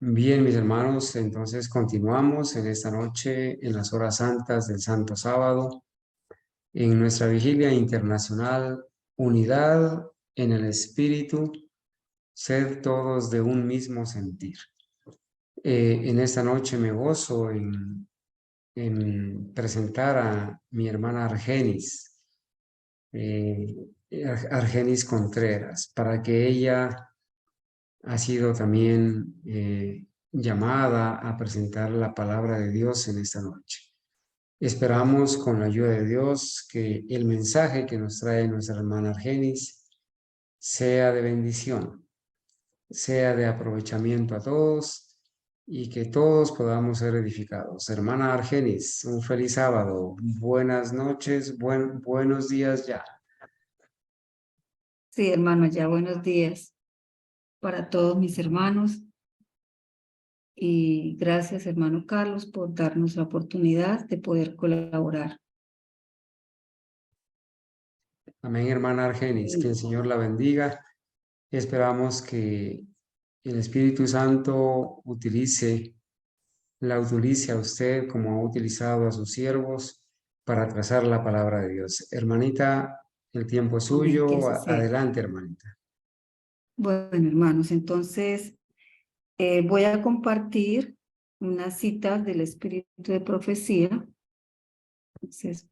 Bien, mis hermanos, entonces continuamos en esta noche, en las horas santas del Santo Sábado, en nuestra vigilia internacional, unidad en el Espíritu, sed todos de un mismo sentir. En esta noche me gozo en presentar a mi hermana Argenis, eh, Argenis Contreras, para que ella ha sido también llamada a presentar la palabra de Dios en esta noche. Esperamos con la ayuda de Dios que el mensaje que nos trae nuestra hermana Argenis sea de bendición, sea de aprovechamiento a todos y que todos podamos ser edificados. Hermana Argenis, un feliz sábado, buenas noches, buenos días ya. Sí, hermano, ya buenos días para todos mis hermanos y gracias, hermano Carlos, por darnos la oportunidad de poder colaborar. Amén, hermana Argenis, que el Señor la bendiga. Esperamos que el Espíritu Santo la utilice a usted como ha utilizado a sus siervos para trazar la palabra de Dios. Hermanita, el tiempo es Amén, que suyo. así sea. Adelante, hermanita. Bueno, hermanos, entonces voy a compartir unas citas del Espíritu de Profecía. Entonces,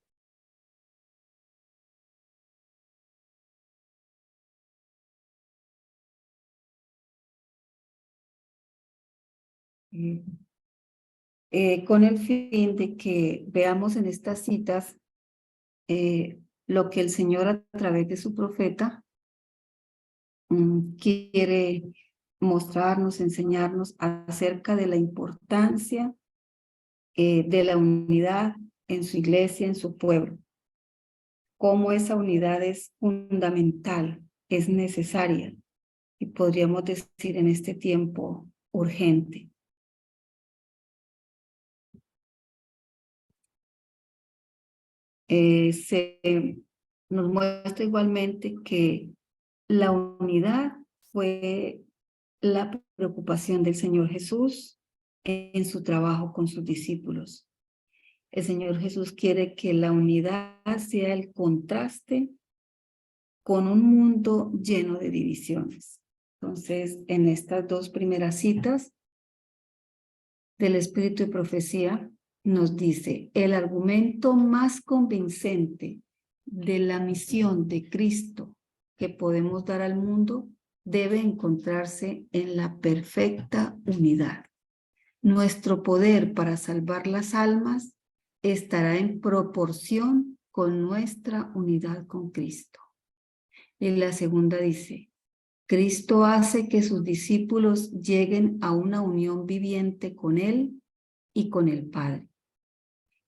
con el fin de que veamos en estas citas lo que el Señor a través de su profeta quiere mostrarnos, enseñarnos acerca de la importancia de la unidad en su iglesia, en su pueblo. Cómo esa unidad es fundamental, es necesaria y podríamos decir en este tiempo urgente. Nos muestra igualmente que la unidad fue la preocupación del Señor Jesús en su trabajo con sus discípulos. El Señor Jesús quiere que la unidad sea el contraste con un mundo lleno de divisiones. Entonces, en estas dos primeras citas del Espíritu de Profecía, nos dice, el argumento más convincente de la misión de Cristo que podemos dar al mundo debe encontrarse en la perfecta unidad. Nuestro poder para salvar las almas estará en proporción con nuestra unidad con Cristo. Y la segunda dice, Cristo hace que sus discípulos lleguen a una unión viviente con Él y con el Padre.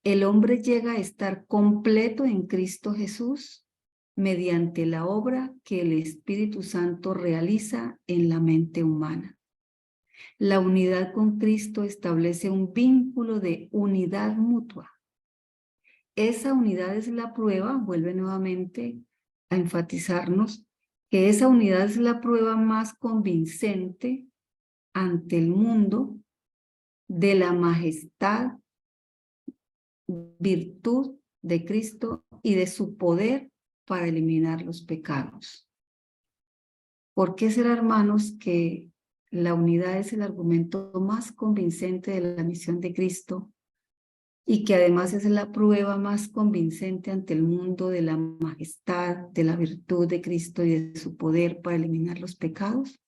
El hombre llega a estar completo en Cristo Jesús mediante la obra que el Espíritu Santo realiza en la mente humana. La unidad con Cristo establece un vínculo de unidad mutua. Esa unidad es la prueba, vuelve nuevamente a enfatizarnos, que esa unidad es la prueba más convincente ante el mundo de la majestad, virtud de Cristo y de su poder para eliminar los pecados. ¿Por qué será, hermanos, que la unidad es el argumento más convincente de la misión de Cristo y que además es la prueba más convincente ante el mundo de la majestad, de la virtud de Cristo y de su poder para eliminar los pecados?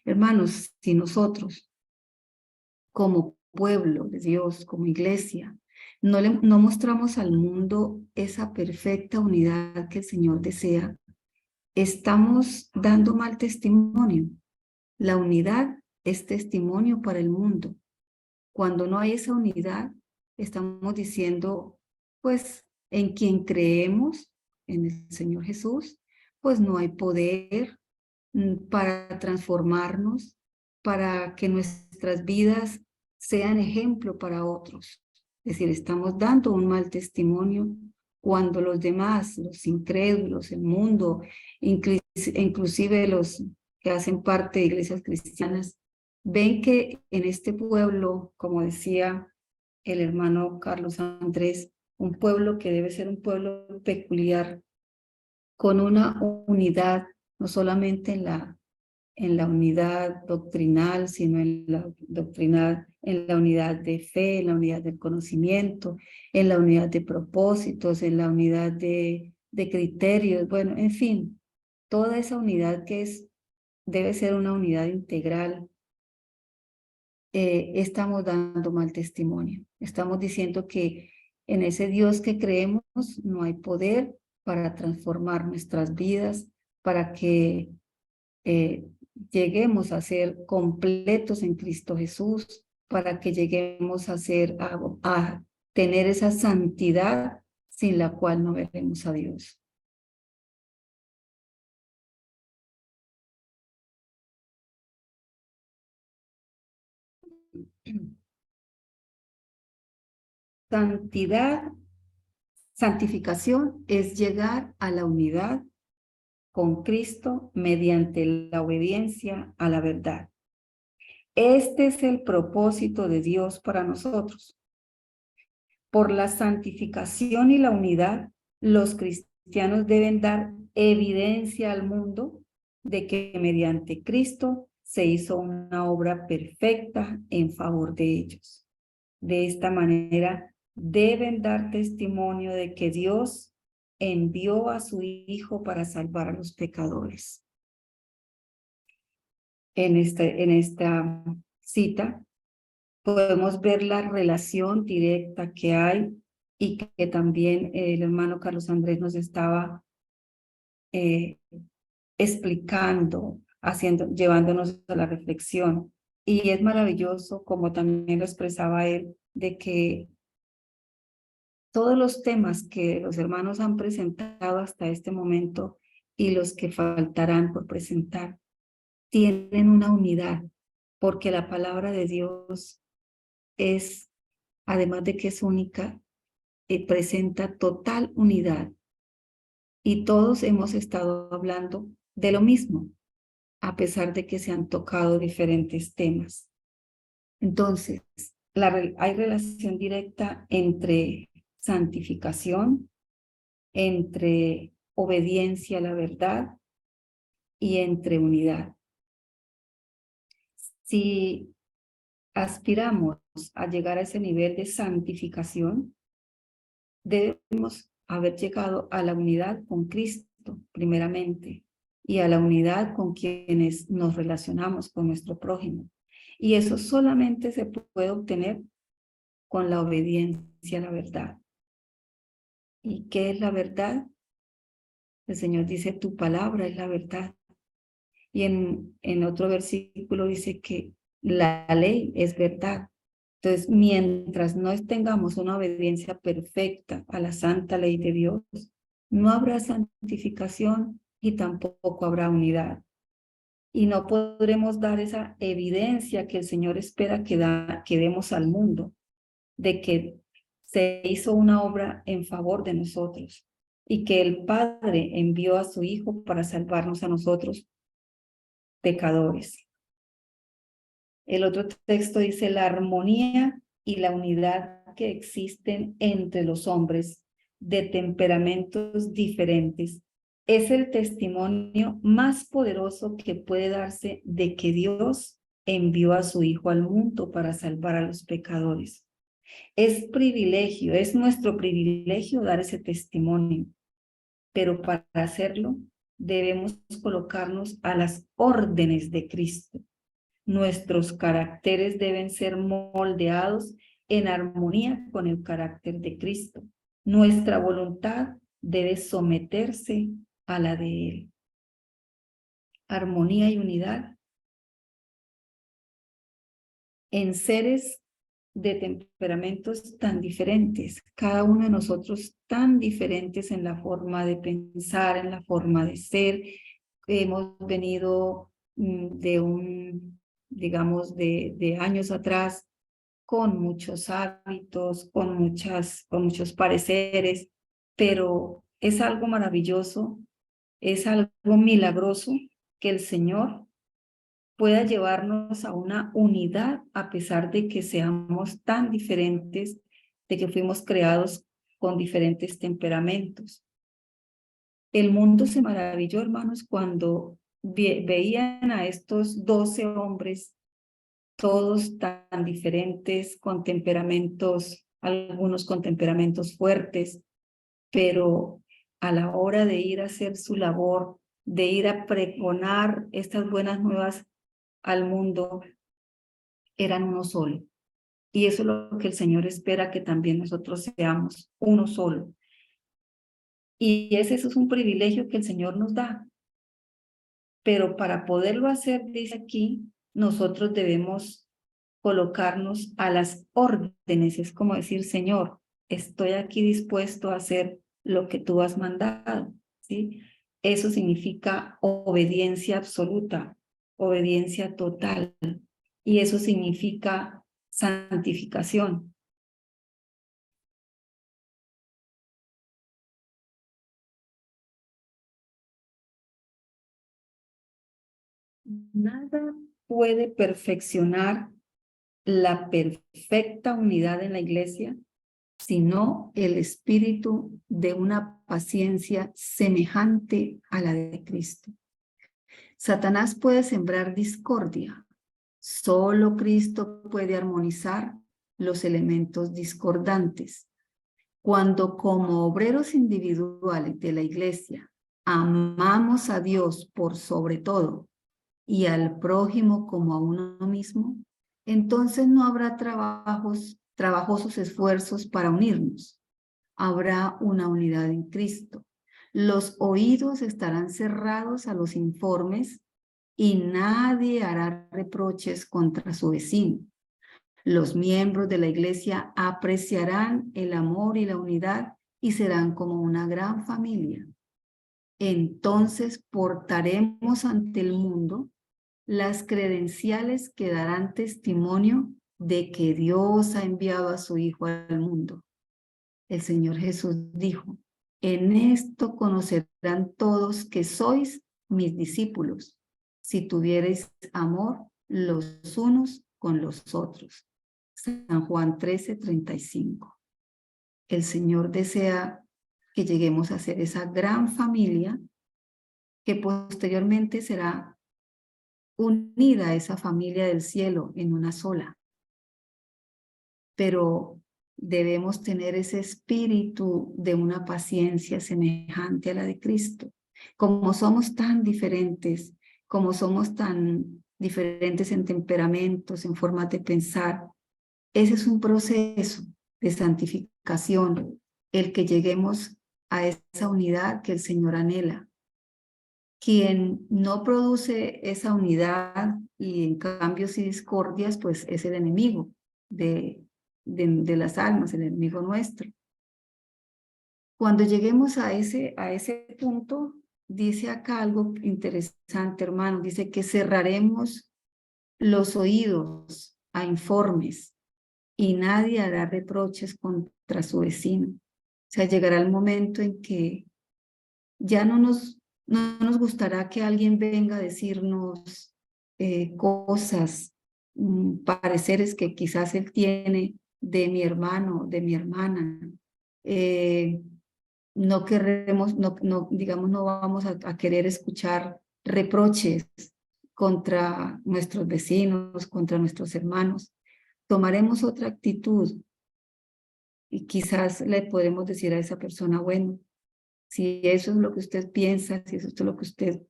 Hermanos, si nosotros, como pueblo de Dios, como iglesia, no mostramos al mundo esa perfecta unidad que el Señor desea, estamos dando mal testimonio. La unidad es testimonio para el mundo. Cuando no hay esa unidad, estamos diciendo, pues, en quien creemos, en el Señor Jesús, pues no hay poder para transformarnos, para que nuestras vidas sean ejemplo para otros. Es decir, estamos dando un mal testimonio cuando los demás, los incrédulos, el mundo, inclusive los que hacen parte de iglesias cristianas, Ven que en este pueblo, como decía el hermano Carlos Andrés, un pueblo que debe ser un pueblo peculiar, con una unidad, no solamente en la unidad doctrinal, sino en la doctrinal, en la unidad de fe, en la unidad del conocimiento, en la unidad de propósitos, en la unidad de criterios, bueno, en fin, toda esa unidad que debe ser una unidad integral. Estamos dando mal testimonio. Estamos diciendo que en ese Dios que creemos no hay poder para transformar nuestras vidas, para que eh, lleguemos a ser completos en Cristo Jesús, para que lleguemos a tener esa santidad sin la cual no veremos a Dios. Santidad, santificación es llegar a la unidad con Cristo mediante la obediencia a la verdad. Este es el propósito de Dios para nosotros. Por la santificación y la unidad, los cristianos deben dar evidencia al mundo de que mediante Cristo se hizo una obra perfecta en favor de ellos. De esta manera, deben dar testimonio de que Dios envió a su Hijo para salvar a los pecadores. En esta cita podemos ver la relación directa que hay y que también el hermano Carlos Andrés nos estaba explicando, llevándonos a la reflexión. Y es maravilloso, como también lo expresaba él, de que todos los temas que los hermanos han presentado hasta este momento y los que faltarán por presentar tienen una unidad, porque la palabra de Dios es, además de que es única, presenta total unidad. Y todos hemos estado hablando de lo mismo, a pesar de que se han tocado diferentes temas. Entonces, hay relación directa entre santificación, entre obediencia a la verdad y entre unidad. Si aspiramos a llegar a ese nivel de santificación, debemos haber llegado a la unidad con Cristo, primeramente, y a la unidad con quienes nos relacionamos con nuestro prójimo. Y eso solamente se puede obtener con la obediencia a la verdad. ¿Y qué es la verdad? El Señor dice, tu palabra es la verdad. Y en otro versículo dice que la ley es verdad. Entonces, mientras no tengamos una obediencia perfecta a la santa ley de Dios, no habrá santificación y tampoco habrá unidad. Y no podremos dar esa evidencia que el Señor espera que demos al mundo, de que se hizo una obra en favor de nosotros y que el Padre envió a su Hijo para salvarnos a nosotros, pecadores. El otro texto dice la armonía y la unidad que existen entre los hombres de temperamentos diferentes es el testimonio más poderoso que puede darse de que Dios envió a su Hijo al mundo para salvar a los pecadores. Es privilegio, es nuestro privilegio dar ese testimonio, pero para hacerlo debemos colocarnos a las órdenes de Cristo. Nuestros caracteres deben ser moldeados en armonía con el carácter de Cristo. Nuestra voluntad debe someterse a la de Él. Armonía y unidad en seres de temperamentos tan diferentes, cada uno de nosotros tan diferentes en la forma de pensar, en la forma de ser. Hemos venido digamos, de años atrás, con muchos hábitos, con muchos pareceres, pero es algo maravilloso, es algo milagroso que el Señor pueda llevarnos a una unidad a pesar de que seamos tan diferentes, de que fuimos creados con diferentes temperamentos. El mundo se maravilló, hermanos, cuando veían a estos 12 hombres, todos tan diferentes, con temperamentos, algunos con temperamentos fuertes, pero a la hora de ir a hacer su labor, de ir a pregonar estas buenas nuevas al mundo, eran uno solo. Y eso es lo que el Señor espera, que también nosotros seamos uno solo. Y eso es un privilegio que el Señor nos da. Pero para poderlo hacer, dice aquí, nosotros debemos colocarnos a las órdenes. Es como decir, Señor, estoy aquí dispuesto a hacer lo que tú has mandado, ¿sí? Eso significa obediencia absoluta, obediencia total. Y eso significa santificación. Nada puede perfeccionar la perfecta unidad en la iglesia, sino el espíritu de una paciencia semejante a la de Cristo. Satanás puede sembrar discordia. Solo Cristo puede armonizar los elementos discordantes. Cuando como obreros individuales de la iglesia amamos a Dios por sobre todo y al prójimo como a uno mismo, entonces no habrá trabajosos esfuerzos para unirnos. Habrá una unidad en Cristo. Los oídos estarán cerrados a los informes y nadie hará reproches contra su vecino. Los miembros de la iglesia apreciarán el amor y la unidad y serán como una gran familia. Entonces portaremos ante el mundo las credenciales que darán testimonio de que Dios ha enviado a su Hijo al mundo. El Señor Jesús dijo, en esto conocerán todos que sois mis discípulos, si tuviereis amor los unos con los otros. San Juan 13:35. El Señor desea que lleguemos a ser esa gran familia que posteriormente será unida a esa familia del cielo en una sola. Pero debemos tener ese espíritu de una paciencia semejante a la de Cristo. Como somos tan diferentes, como somos tan diferentes en temperamentos, en formas de pensar, ese es un proceso de santificación, el que lleguemos a esa unidad que el Señor anhela. Quien no produce esa unidad y en cambios y discordias, pues es el enemigo de las almas, el enemigo nuestro. Cuando lleguemos a ese punto, dice acá algo interesante, hermano, dice que cerraremos los oídos a informes y nadie hará reproches contra su vecino. O sea, llegará el momento en que ya no nos gustará que alguien venga a decirnos cosas, pareceres que quizás él tiene de mi hermano, de mi hermana. No queremos, digamos, no vamos a querer escuchar reproches contra nuestros vecinos, contra nuestros hermanos. Tomaremos otra actitud y quizás le podemos decir a esa persona, bueno, si eso es lo que usted piensa, si eso es lo que usted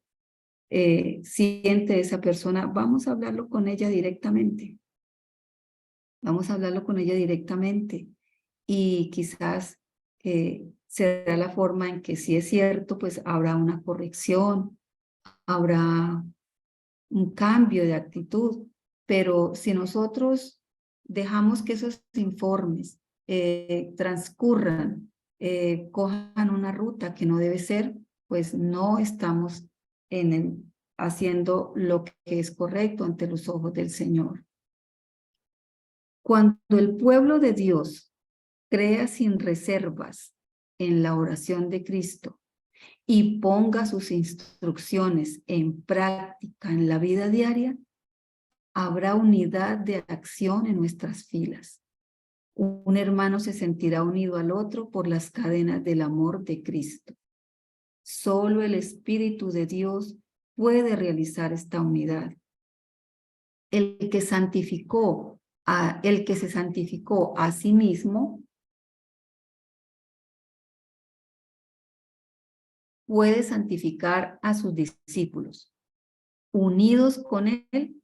siente de esa persona, vamos a hablarlo con ella directamente. Vamos a hablarlo con ella directamente y quizás será la forma en que si es cierto, pues habrá una corrección, habrá un cambio de actitud, pero si nosotros dejamos que esos informes transcurran, cojan una ruta que no debe ser, pues no estamos haciendo lo que es correcto ante los ojos del Señor. Cuando el pueblo de Dios crea sin reservas en la oración de Cristo y ponga sus instrucciones en práctica en la vida diaria, habrá unidad de acción en nuestras filas. Un hermano se sentirá unido al otro por las cadenas del amor de Cristo. Solo el Espíritu de Dios puede realizar esta unidad. El que se santificó a sí mismo puede santificar a sus discípulos. Unidos con él,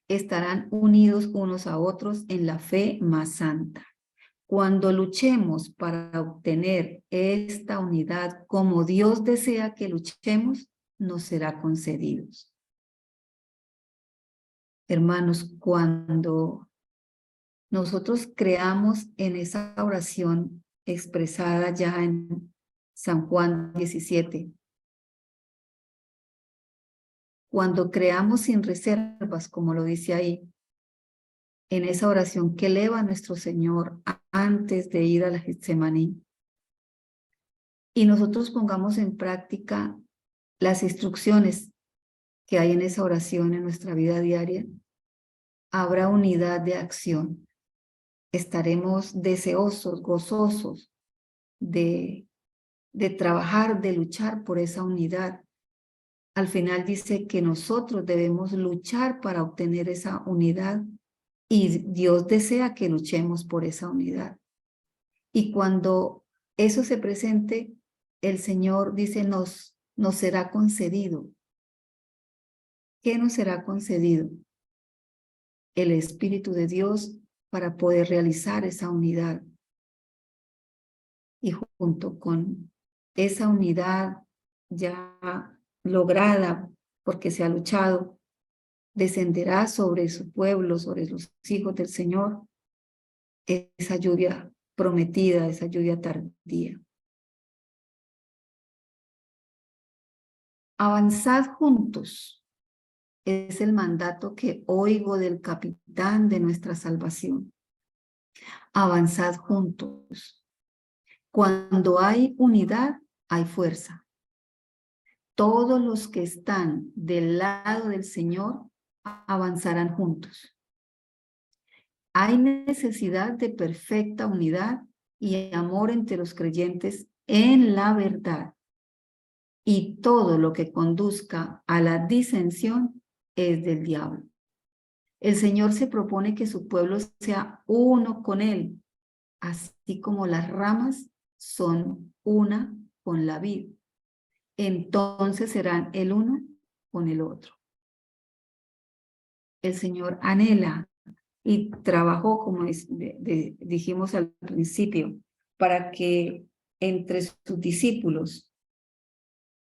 estarán unidos unos a otros en la fe más santa. Cuando luchemos para obtener esta unidad como Dios desea que luchemos, nos será concedido. Hermanos, cuando nosotros creamos en esa oración expresada ya en San Juan 17, cuando creamos sin reservas, como lo dice ahí, en esa oración que eleva a nuestro Señor antes de ir a la Getsemaní, y nosotros pongamos en práctica las instrucciones que hay en esa oración en nuestra vida diaria, habrá unidad de acción. Estaremos deseosos, gozosos de trabajar, de luchar por esa unidad. Al final dice que nosotros debemos luchar para obtener esa unidad y Dios desea que luchemos por esa unidad. Y cuando eso se presente, el Señor dice, nos será concedido. ¿Qué nos será concedido? El Espíritu de Dios para poder realizar esa unidad. Y junto con esa unidad ya lograda, porque se ha luchado, descenderá sobre su pueblo, sobre los hijos del Señor, esa lluvia prometida, esa lluvia tardía. Avanzad juntos es el mandato que oigo del capitán de nuestra salvación. Avanzad juntos. Cuando hay unidad, hay fuerza. Todos los que están del lado del Señor avanzarán juntos. Hay necesidad de perfecta unidad y amor entre los creyentes en la verdad. Y todo lo que conduzca a la disensión es del diablo. El Señor se propone que su pueblo sea uno con Él, así como las ramas son una con la vid. Entonces serán el uno con el otro. El Señor anhela y trabajó, como dijimos al principio, para que entre sus discípulos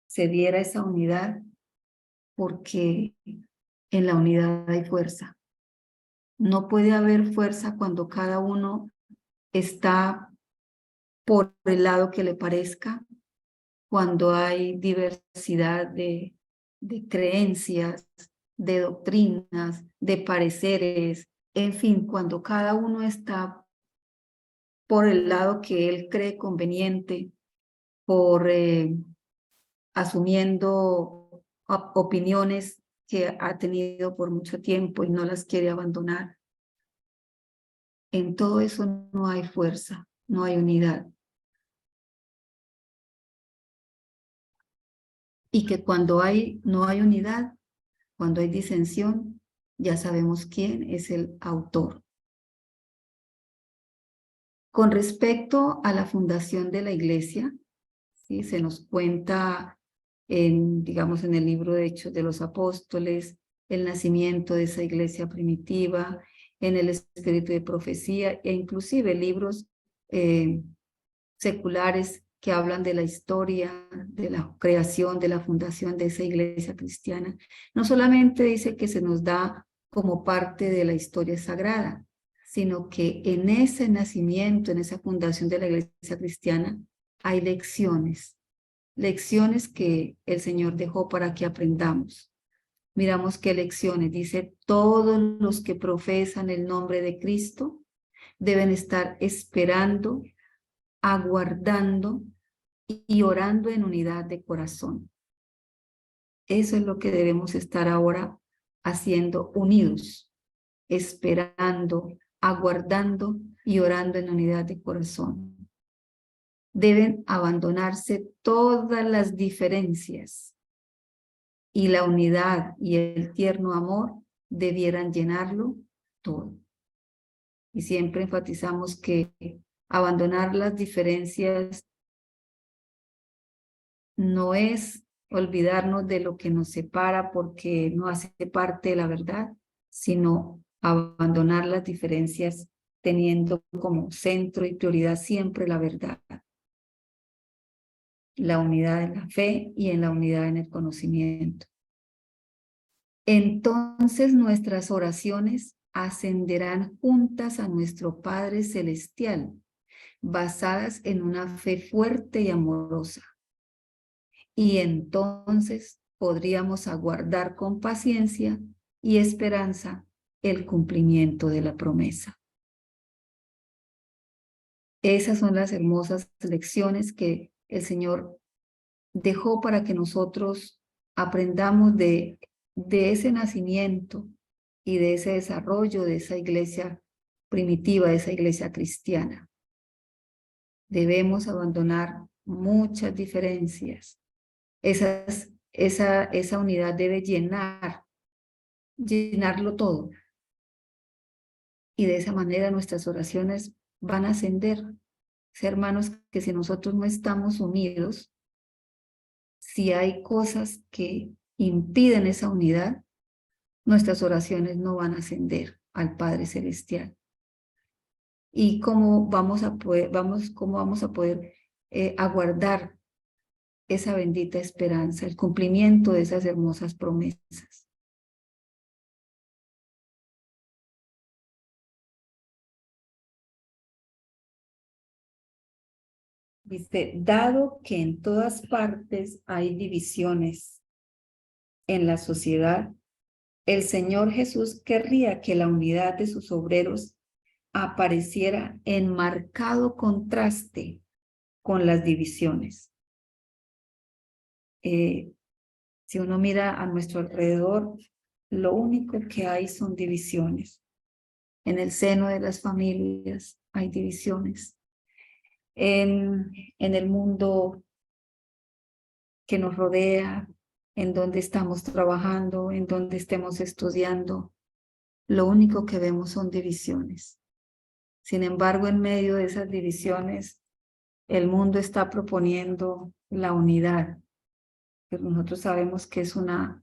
se diera esa unidad, porque en la unidad hay fuerza. No puede haber fuerza cuando cada uno está por el lado que le parezca, cuando hay diversidad de creencias, de doctrinas, de pareceres, en fin, cuando cada uno está por el lado que él cree conveniente, por asumiendo opiniones que ha tenido por mucho tiempo y no las quiere abandonar. En todo eso no hay fuerza, no hay unidad. Y que cuando no hay unidad, cuando hay disensión, ya sabemos quién es el autor. Con respecto a la fundación de la iglesia, ¿sí? Se nos cuenta digamos, en el libro de Hechos de los Apóstoles, el nacimiento de esa iglesia primitiva, en el espíritu de profecía e inclusive libros seculares que hablan de la historia, de la creación, de la fundación de esa iglesia cristiana. No solamente dice que se nos da como parte de la historia sagrada, sino que en ese nacimiento, en esa fundación de la iglesia cristiana, hay lecciones que el Señor dejó para que aprendamos. Miramos qué lecciones. Dice, todos los que profesan el nombre de Cristo deben estar esperando, aguardando y orando en unidad de corazón. Eso es lo que debemos estar ahora haciendo, unidos. esperando, aguardando y orando en unidad de corazón. Deben abandonarse todas las diferencias y la unidad y el tierno amor debieran llenarlo todo. Y siempre enfatizamos que abandonar las diferencias no es olvidarnos de lo que nos separa porque no hace parte de la verdad, sino abandonar las diferencias teniendo como centro y prioridad siempre la verdad, la unidad en la fe y en la unidad en el conocimiento. Entonces nuestras oraciones ascenderán juntas a nuestro Padre Celestial, basadas en una fe fuerte y amorosa. Y entonces podríamos aguardar con paciencia y esperanza el cumplimiento de la promesa. Esas son las hermosas lecciones que el Señor dejó para que nosotros aprendamos de ese nacimiento y de ese desarrollo de esa iglesia primitiva, de esa iglesia cristiana. Debemos abandonar muchas diferencias. Esa unidad debe llenarlo todo. Y de esa manera nuestras oraciones van a ascender. Hermanos, que si nosotros no estamos unidos, si hay cosas que impiden esa unidad, nuestras oraciones no van a ascender al Padre Celestial. ¿Y cómo vamos a poder, aguardar esa bendita esperanza, el cumplimiento de esas hermosas promesas? Dice, dado que en todas partes hay divisiones en la sociedad, el Señor Jesús querría que la unidad de sus obreros apareciera en marcado contraste con las divisiones. Si uno mira a nuestro alrededor, lo único que hay son divisiones. En el seno de las familias hay divisiones. En el mundo que nos rodea, en donde estamos trabajando, en donde estemos estudiando, lo único que vemos son divisiones. Sin embargo, en medio de esas divisiones, el mundo está proponiendo la unidad, pero nosotros sabemos que es una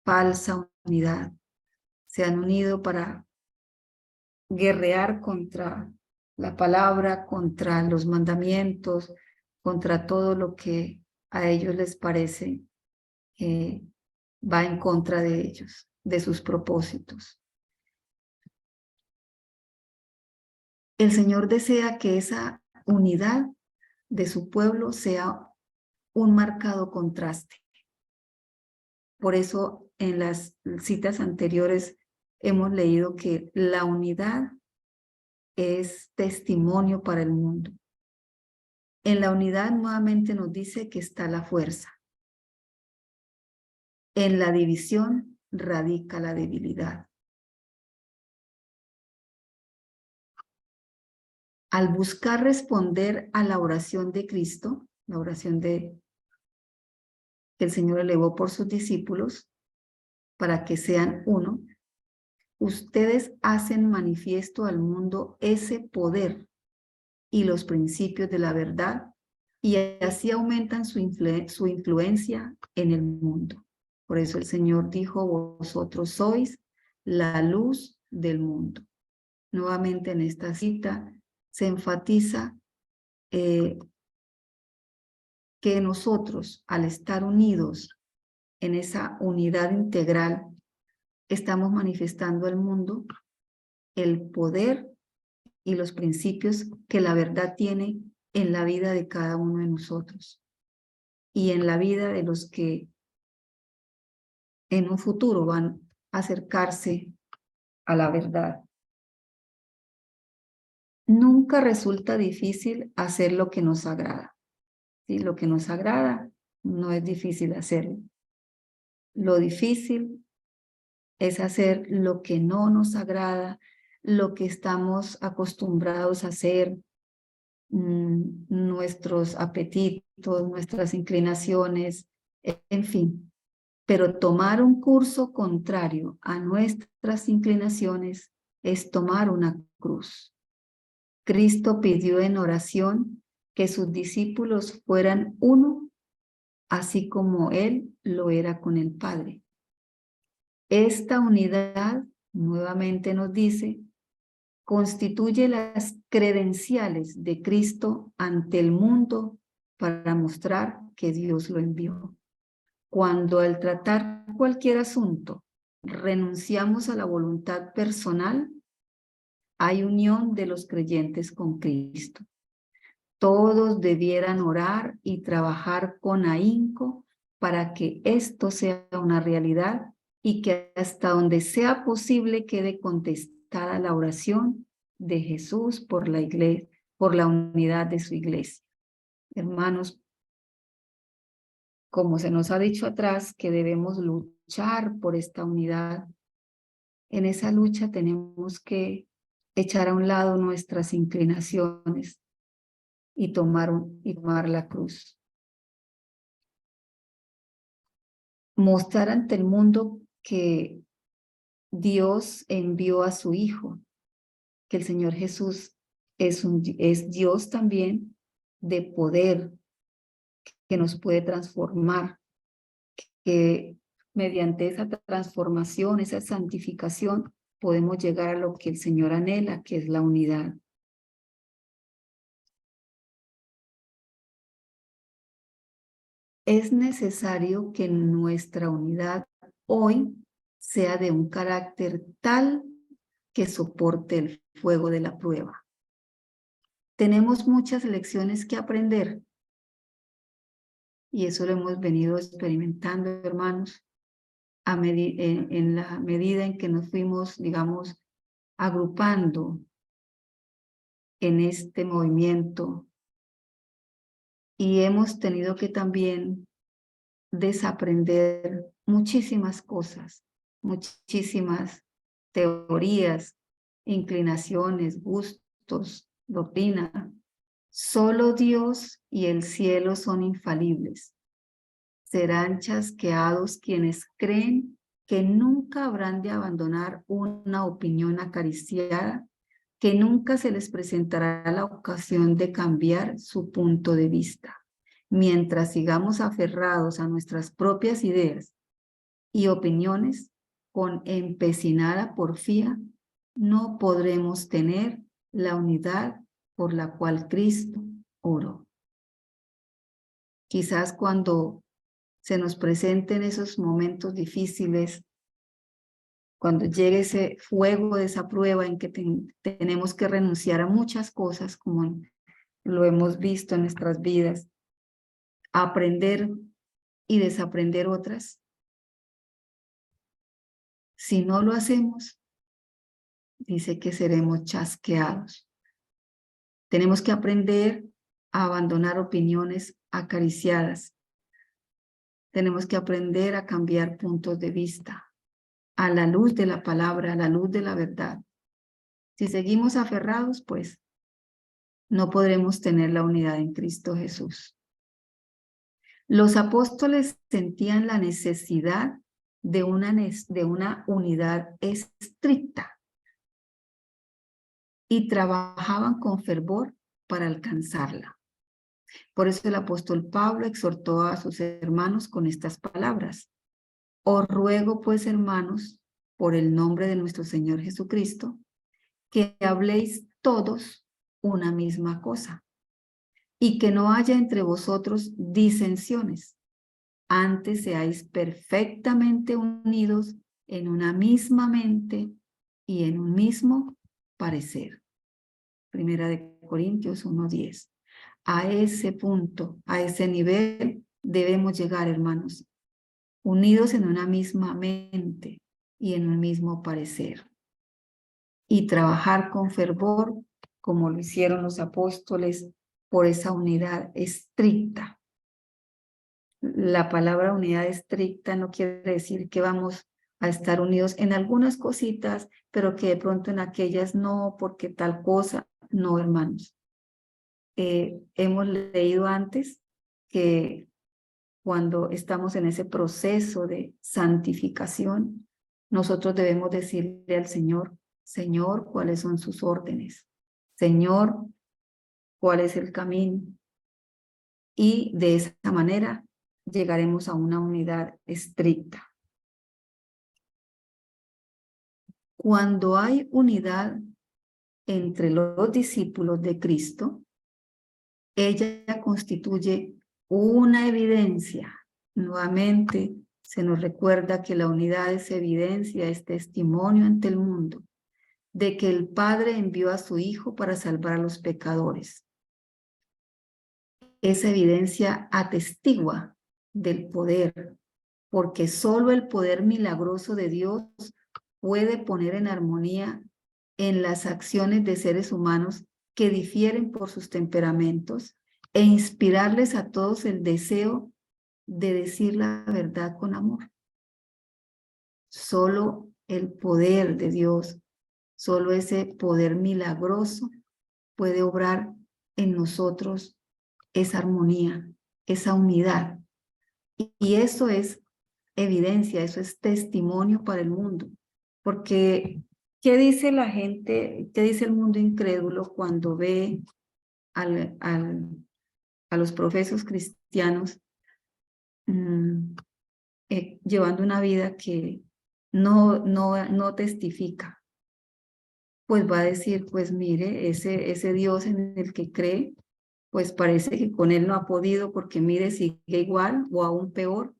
falsa unidad. Se han unido para guerrear contra la palabra, contra los mandamientos, contra todo lo que a ellos les parece que va en contra de ellos, de sus propósitos. El Señor desea que esa unidad de su pueblo sea un marcado contraste. Por eso en las citas anteriores hemos leído que la unidad es testimonio para el mundo. En la unidad nuevamente nos dice que está la fuerza. En la división radica la debilidad. Al buscar responder a la oración de Cristo, la oración que el Señor elevó por sus discípulos, para que sean uno, ustedes hacen manifiesto al mundo ese poder y los principios de la verdad, y así aumentan su influencia en el mundo. Por eso el Señor dijo, vosotros sois la luz del mundo. Nuevamente en esta cita se enfatiza que nosotros, al estar unidos en esa unidad integral, estamos manifestando al mundo el poder y los principios que la verdad tiene en la vida de cada uno de nosotros y en la vida de los que en un futuro van a acercarse a la verdad. Nunca resulta difícil hacer lo que nos agrada. ¿Sí? Lo que nos agrada no es difícil hacerlo. Lo difícil es hacer lo que no nos agrada, lo que estamos acostumbrados a hacer, nuestros apetitos, nuestras inclinaciones, en fin. Pero tomar un curso contrario a nuestras inclinaciones es tomar una cruz. Cristo pidió en oración que sus discípulos fueran uno, así como Él lo era con el Padre. Esta unidad, nuevamente nos dice, constituye las credenciales de Cristo ante el mundo para mostrar que Dios lo envió. Cuando al tratar cualquier asunto renunciamos a la voluntad personal, hay unión de los creyentes con Cristo. Todos debieran orar y trabajar con ahínco para que esto sea una realidad y que hasta donde sea posible quede contestada la oración de Jesús por la iglesia, por la unidad de su iglesia. Hermanos, como se nos ha dicho atrás que debemos luchar por esta unidad, en esa lucha tenemos que echar a un lado nuestras inclinaciones y tomar la cruz. Mostrar ante el mundo que Dios envió a su Hijo, que el Señor Jesús es Dios también de poder, que nos puede transformar, que mediante esa transformación, esa santificación, podemos llegar a lo que el Señor anhela, que es la unidad. Es necesario que nuestra unidad hoy sea de un carácter tal que soporte el fuego de la prueba. Tenemos muchas lecciones que aprender y eso lo hemos venido experimentando, hermanos, en la medida en que nos fuimos, digamos, agrupando en este movimiento y hemos tenido que también desaprender muchísimas cosas, muchísimas teorías, inclinaciones, gustos, doctrina. Solo Dios y el cielo son infalibles. Serán chasqueados quienes creen que nunca habrán de abandonar una opinión acariciada, que nunca se les presentará la ocasión de cambiar su punto de vista. Mientras sigamos aferrados a nuestras propias ideas y opiniones, con empecinada porfía, no podremos tener la unidad por la cual Cristo oró. Quizás cuando se nos presenten esos momentos difíciles, cuando llegue ese fuego de esa prueba en que tenemos que renunciar a muchas cosas, como lo hemos visto en nuestras vidas, aprender y desaprender otras. Si no lo hacemos, dice que seremos chasqueados. Tenemos que aprender a abandonar opiniones acariciadas. Tenemos que aprender a cambiar puntos de vista a la luz de la palabra, a la luz de la verdad. Si seguimos aferrados, pues no podremos tener la unidad en Cristo Jesús. Los apóstoles sentían la necesidad de una unidad estricta y trabajaban con fervor para alcanzarla. Por eso el apóstol Pablo exhortó a sus hermanos con estas palabras: os ruego pues, hermanos, por el nombre de nuestro Señor Jesucristo, que habléis todos una misma cosa y que no haya entre vosotros disensiones. Antes seáis perfectamente unidos en una misma mente y en un mismo parecer. Primera de Corintios 1:10. A ese punto, a ese nivel debemos llegar, hermanos, unidos en una misma mente y en un mismo parecer. Y trabajar con fervor, como lo hicieron los apóstoles, por esa unidad estricta. La palabra unidad estricta no quiere decir que vamos a estar unidos en algunas cositas, pero que de pronto en aquellas no, porque tal cosa, no, hermanos. Hemos leído antes que cuando estamos en ese proceso de santificación, nosotros debemos decirle al Señor, Señor, ¿cuáles son sus órdenes? Señor, ¿cuál es el camino? Y de esa manera llegaremos a una unidad estricta. Cuando hay unidad entre los discípulos de Cristo, ella constituye una evidencia. Nuevamente se nos recuerda que la unidad es evidencia, es testimonio ante el mundo de que el Padre envió a su Hijo para salvar a los pecadores. Esa evidencia atestigua del poder, porque solo el poder milagroso de Dios puede poner en armonía en las acciones de seres humanos que difieren por sus temperamentos e inspirarles a todos el deseo de decir la verdad con amor. Solo el poder de Dios, solo ese poder milagroso puede obrar en nosotros esa armonía, esa unidad. Y eso es evidencia, eso es testimonio para el mundo. Porque, ¿qué dice la gente, qué dice el mundo incrédulo cuando ve a los profesos cristianos llevando una vida que no testifica? Pues va a decir, pues mire, ese Dios en el que cree, pues parece que con él no ha podido, porque mire, sigue igual o aún peor.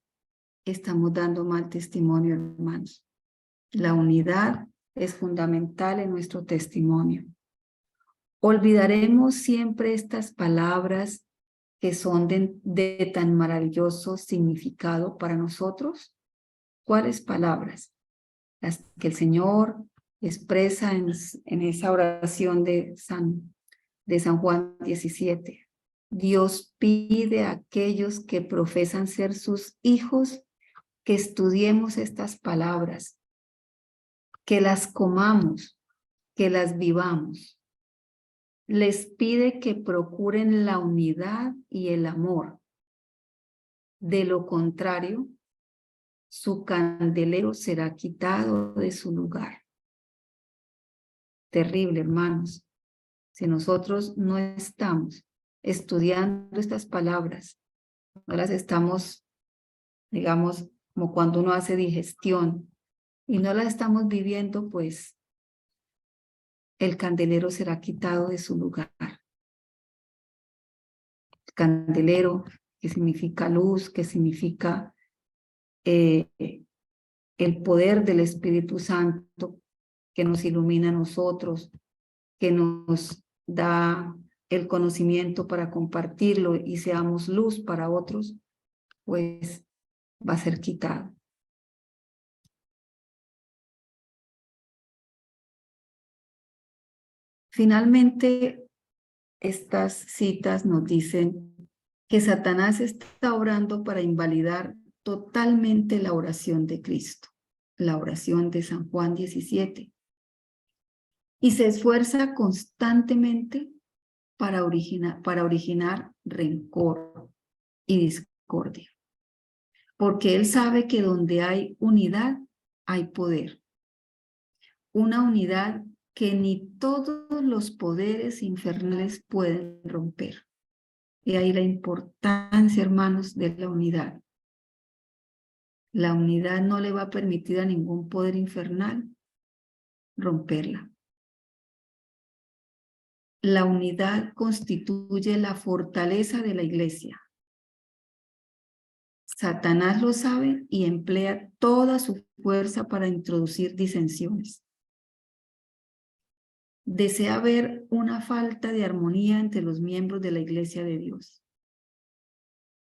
Estamos dando mal testimonio, hermanos. La unidad es fundamental en nuestro testimonio. ¿Olvidaremos siempre estas palabras que son de tan maravilloso significado para nosotros? ¿Cuáles palabras? Las que el Señor expresa en esa oración de San Juan 17. Dios pide a aquellos que profesan ser sus hijos que estudiemos estas palabras, que las comamos, que las vivamos. Les pide que procuren la unidad y el amor. De lo contrario, su candelero será quitado de su lugar. Terrible, hermanos. Si nosotros no estamos estudiando estas palabras, no las estamos, digamos, como cuando uno hace digestión y no las estamos viviendo, pues el candelero será quitado de su lugar. El candelero, que significa luz, que significa el poder del Espíritu Santo que nos ilumina a nosotros, que nos da el conocimiento para compartirlo y seamos luz para otros, pues va a ser quitado. Finalmente, estas citas nos dicen que Satanás está orando para invalidar totalmente la oración de Cristo, la oración de San Juan 17, y se esfuerza constantemente para originar rencor y discordia, porque él sabe que donde hay unidad, hay poder. Una unidad que ni todos los poderes infernales pueden romper. Y ahí la importancia, hermanos, de la unidad. La unidad no le va a permitir a ningún poder infernal romperla. La unidad constituye la fortaleza de la iglesia. Satanás lo sabe y emplea toda su fuerza para introducir disensiones. Desea ver una falta de armonía entre los miembros de la iglesia de Dios.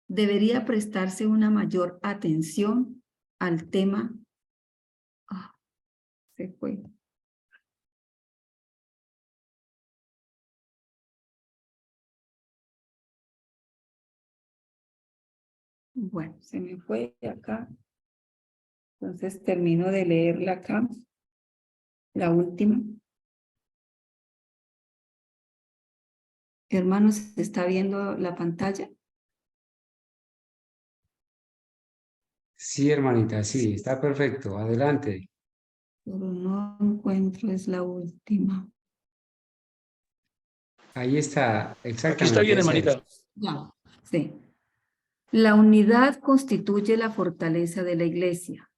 Debería prestarse una mayor atención al tema. Se fue. Bueno, se me fue acá. Entonces termino de leerla acá, la última. Hermanos, ¿se está viendo la pantalla? Sí, hermanita, sí, está perfecto. Adelante. Pero no encuentro, es la última. Ahí está, Aquí está exactamente, bien, es ahí. hermanita. Ya, sí. La unidad constituye la fortaleza de la iglesia.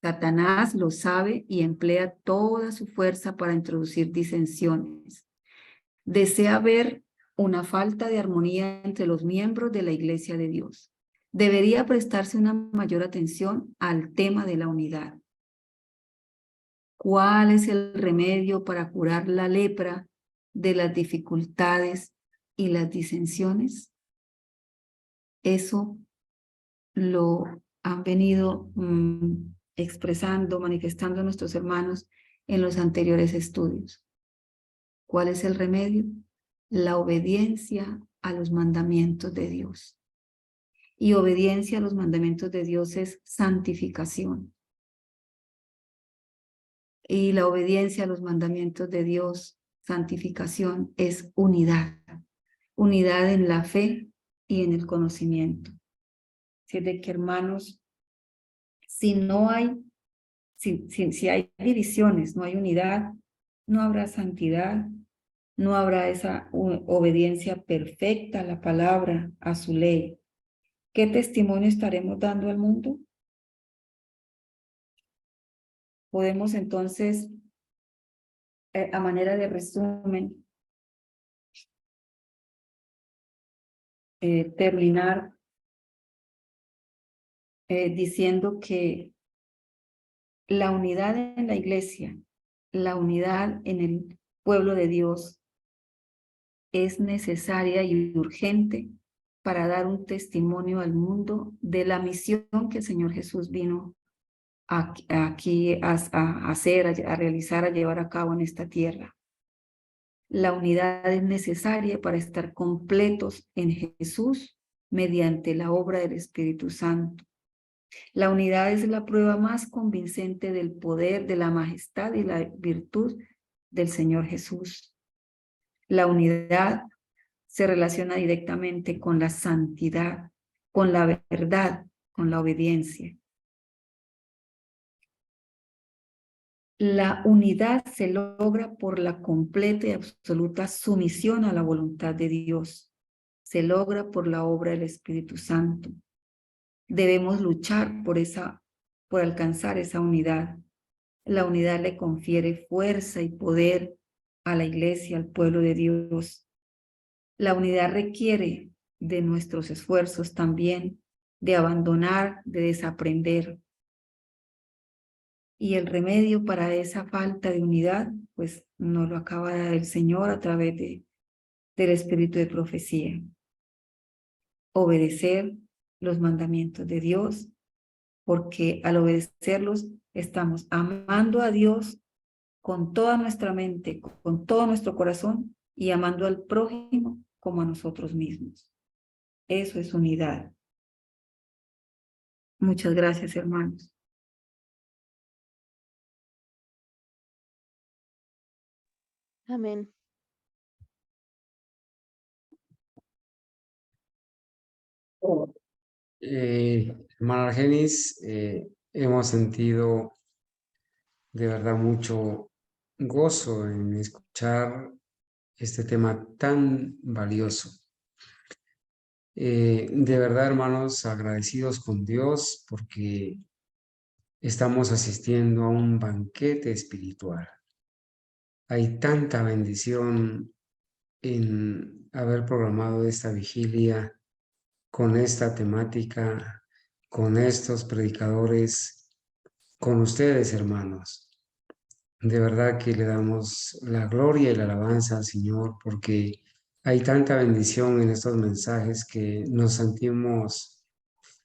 Satanás lo sabe y emplea toda su fuerza para introducir disensiones. Desea ver una falta de armonía entre los miembros de la iglesia de Dios. Debería prestarse una mayor atención al tema de la unidad. ¿Cuál es el remedio para curar la lepra de las dificultades y las disensiones? Eso lo han venido expresando, manifestando nuestros hermanos en los anteriores estudios. ¿Cuál es el remedio? La obediencia a los mandamientos de Dios. Y obediencia a los mandamientos de Dios es santificación. Y la obediencia a los mandamientos de Dios, santificación, es unidad. Unidad en la fe y en el conocimiento. Así es de que, hermanos, si no hay, si hay divisiones, no hay unidad, no habrá santidad, no habrá esa obediencia perfecta a la palabra, a su ley. ¿Qué testimonio estaremos dando al mundo? Podemos entonces, a manera de resumen, terminar diciendo que la unidad en la iglesia, la unidad en el pueblo de Dios es necesaria y urgente para dar un testimonio al mundo de la misión que el Señor Jesús vino aquí a hacer, a realizar, a llevar a cabo en esta tierra. La unidad es necesaria para estar completos en Jesús mediante la obra del Espíritu Santo. La unidad es la prueba más convincente del poder, de la majestad y la virtud del Señor Jesús. La unidad se relaciona directamente con la santidad, con la verdad, con la obediencia. La unidad se logra por la completa y absoluta sumisión a la voluntad de Dios. Se logra por la obra del Espíritu Santo. Debemos luchar por alcanzar esa unidad. La unidad le confiere fuerza y poder a la iglesia, al pueblo de Dios. La unidad requiere de nuestros esfuerzos también, de abandonar, de desaprender. Y el remedio para esa falta de unidad, pues nos lo acaba de dar el Señor a través del espíritu de profecía. Obedecer los mandamientos de Dios, porque al obedecerlos estamos amando a Dios con toda nuestra mente, con todo nuestro corazón y amando al prójimo como a nosotros mismos. Eso es unidad. Muchas gracias, hermanos. Amén. Hermana Argenis, hemos sentido de verdad mucho gozo en escuchar este tema tan valioso. De verdad, hermanos, agradecidos con Dios porque estamos asistiendo a un banquete espiritual. Hay tanta bendición en haber programado esta vigilia con esta temática, con estos predicadores, con ustedes, hermanos. De verdad que le damos la gloria y la alabanza al Señor porque hay tanta bendición en estos mensajes que nos sentimos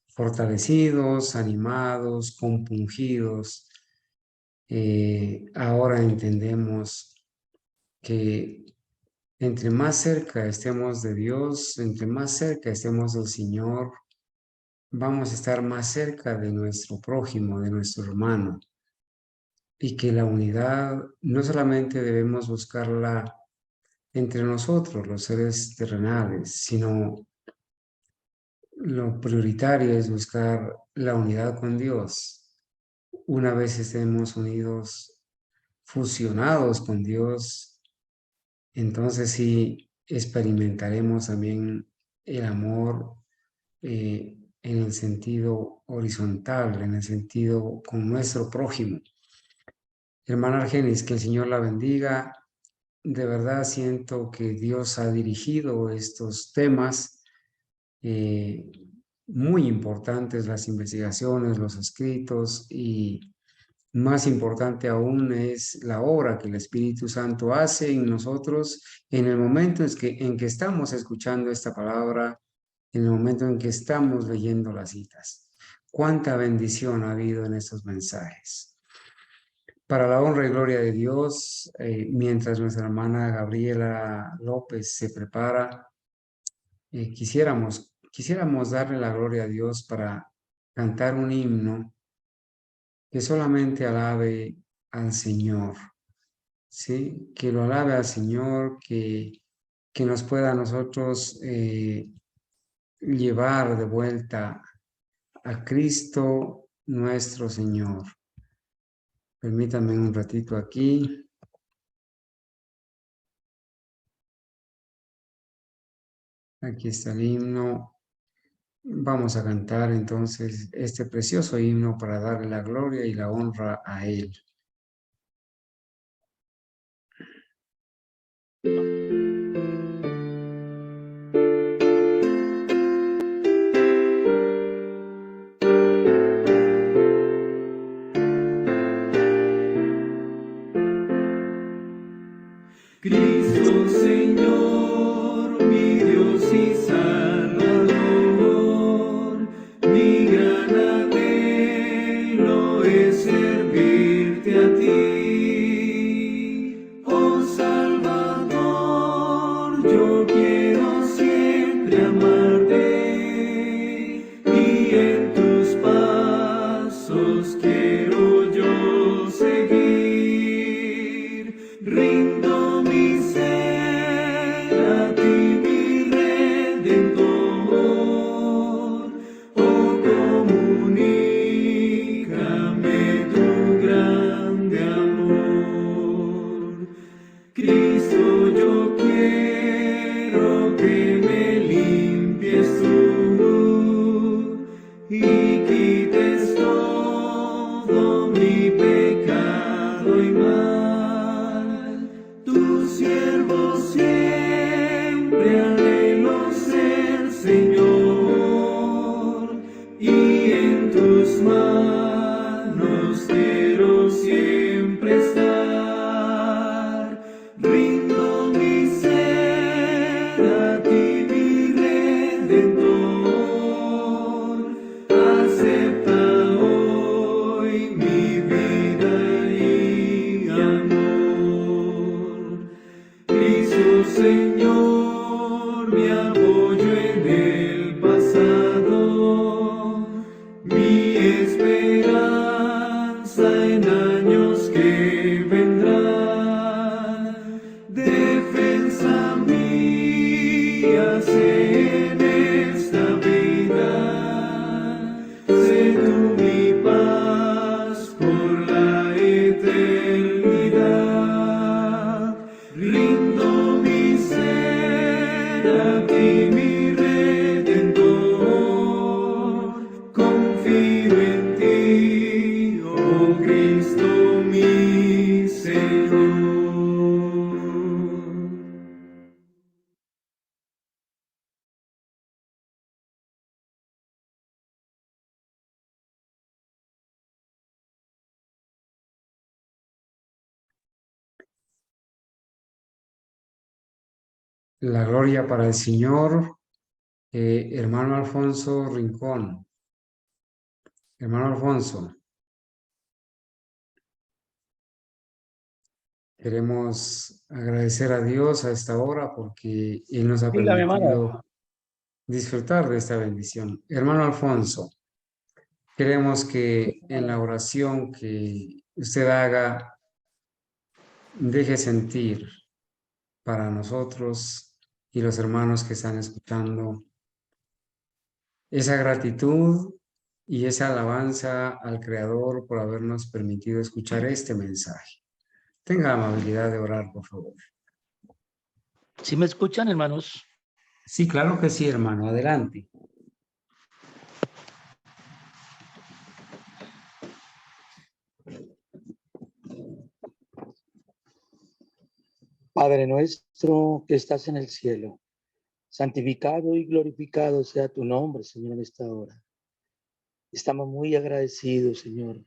fortalecidos, animados, compungidos. Ahora entendemos que entre más cerca estemos de Dios, entre más cerca estemos del Señor, vamos a estar más cerca de nuestro prójimo, de nuestro hermano, y que la unidad no solamente debemos buscarla entre nosotros, los seres terrenales, sino lo prioritario es buscar la unidad con Dios. Una vez estemos unidos, fusionados con Dios, entonces sí experimentaremos también el amor en el sentido horizontal, en el sentido con nuestro prójimo. Hermana Argenis, que el Señor la bendiga. De verdad siento que Dios ha dirigido estos temas eh, muy importantes, las investigaciones, los escritos, y más importante aún es la obra que el Espíritu Santo hace en nosotros en el momento en que estamos escuchando esta palabra, en el momento en que estamos leyendo las citas. Cuánta bendición ha habido en estos mensajes. Para la honra y gloria de Dios, mientras nuestra hermana Gabriela López se prepara, quisiéramos darle la gloria a Dios para cantar un himno que solamente alabe al Señor, ¿sí? Que lo alabe al Señor, que nos pueda a nosotros llevar de vuelta a Cristo nuestro Señor. Permítanme un ratito aquí. Aquí está el himno. Vamos a cantar entonces este precioso himno para darle la gloria y la honra a Él. Cristo Señor, mi Dios y Salvador, mi gran anhelo es servirte a ti. Oh Salvador, yo quiero siempre amarte y en tus pasos quiero yo seguir. Rindo mi ser a ti, mi Redentor. Oh, comunícame tu grande amor. Cristo, yo quiero que me limpies tú y quites todo mi pecado y mal. Tu siervo siempre anhelo ser, Señor, y en tus manos quiero siempre estar. Rindo mi ser a ti, mi Redentor. Acepta hoy mi vida y amor. Cristo Señor, mi apoyo en el pasado, mi esperanza en años que vendrán. Defensa mía sé en esta vida, sé tú mi paz por la eternidad. Rindo mi ser a ti, mi Redentor. Confío en ti, oh Cristo, mi Señor. La gloria para el Señor, hermano Alfonso Rincón. Hermano Alfonso, queremos agradecer a Dios a esta hora porque Él nos ha Dígame, hermano. permitido disfrutar de esta bendición. Hermano Alfonso, queremos que en la oración que usted haga, deje sentir para nosotros y los hermanos que están escuchando esa gratitud y esa alabanza al Creador por habernos permitido escuchar este mensaje. Tenga la amabilidad de orar, por favor. ¿Sí me escuchan, hermanos? Sí, claro que sí, hermano. Adelante. Padre nuestro que estás en el cielo, santificado y glorificado sea tu nombre, Señor, en esta hora. Estamos muy agradecidos, Señor,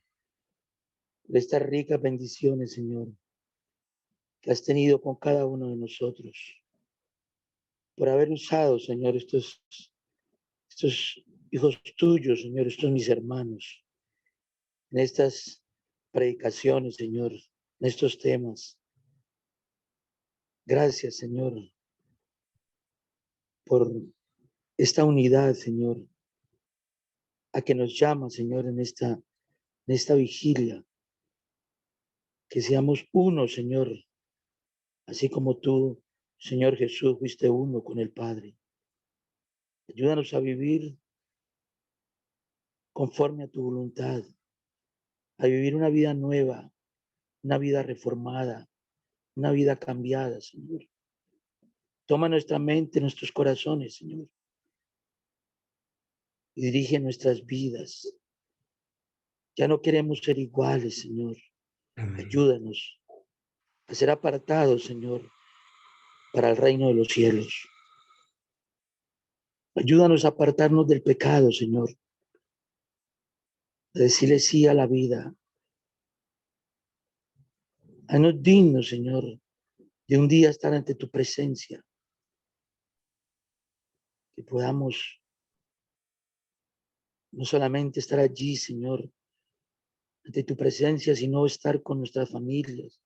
por estas ricas bendiciones, Señor, que has tenido con cada uno de nosotros, por haber usado, Señor, estos hijos tuyos, Señor, estos mis hermanos, en estas predicaciones, Señor, en estos temas. Gracias, Señor, por esta unidad, Señor, a que nos llama, Señor, en esta vigilia, que seamos uno, Señor, así como tú, Señor Jesús, fuiste uno con el Padre. Ayúdanos a vivir conforme a tu voluntad, a vivir una vida nueva, una vida reformada, una vida cambiada, Señor. Toma nuestra mente, nuestros corazones, Señor, y dirige nuestras vidas. Ya no queremos ser iguales, Señor. Amén. Ayúdanos a ser apartados, Señor, para el reino de los cielos. Ayúdanos a apartarnos del pecado, Señor. A decirle sí a la vida. Haznos dignos, Señor, de un día estar ante tu presencia. Que podamos no solamente estar allí, Señor, ante tu presencia, sino estar con nuestras familias,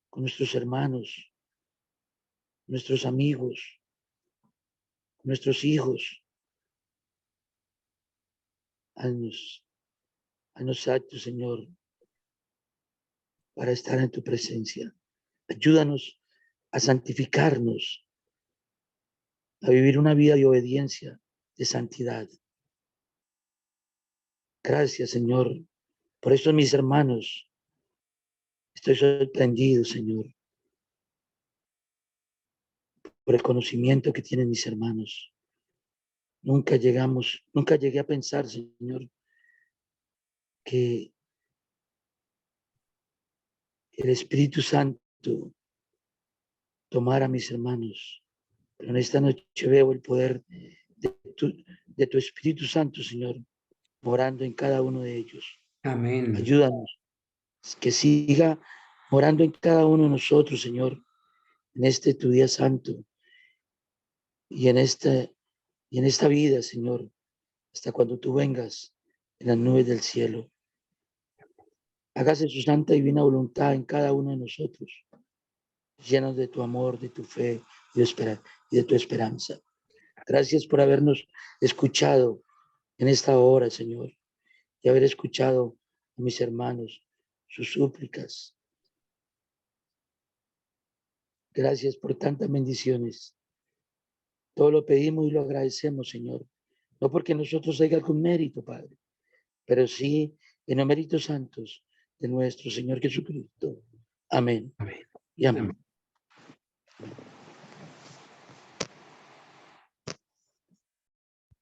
con nuestros hermanos, nuestros amigos, nuestros hijos. Haznos actos, Señor, para estar en tu presencia. Ayúdanos a santificarnos, a vivir una vida de obediencia, de santidad. Gracias, Señor, por estos mis hermanos. Estoy sorprendido, Señor, por el conocimiento que tienen mis hermanos. Nunca llegué a pensar, Señor, que el Espíritu Santo tomara a mis hermanos. Pero en esta noche veo el poder de tu Espíritu Santo, Señor, morando en cada uno de ellos. Amén. Ayúdanos, que siga morando en cada uno de nosotros, Señor, en este tu día santo y en esta vida, Señor, hasta cuando tú vengas en las nubes del cielo. Hágase su santa y divina voluntad en cada uno de nosotros, llenos de tu amor, de tu fe y de tu esperanza. Gracias por habernos escuchado en esta hora, Señor, y haber escuchado a mis hermanos, sus súplicas. Gracias por tantas bendiciones. Todo lo pedimos y lo agradecemos, Señor. No porque nosotros haya algún mérito, Padre, pero sí en los méritos santos de nuestro Señor Jesucristo. Amén. Amén. Y amén. Amén.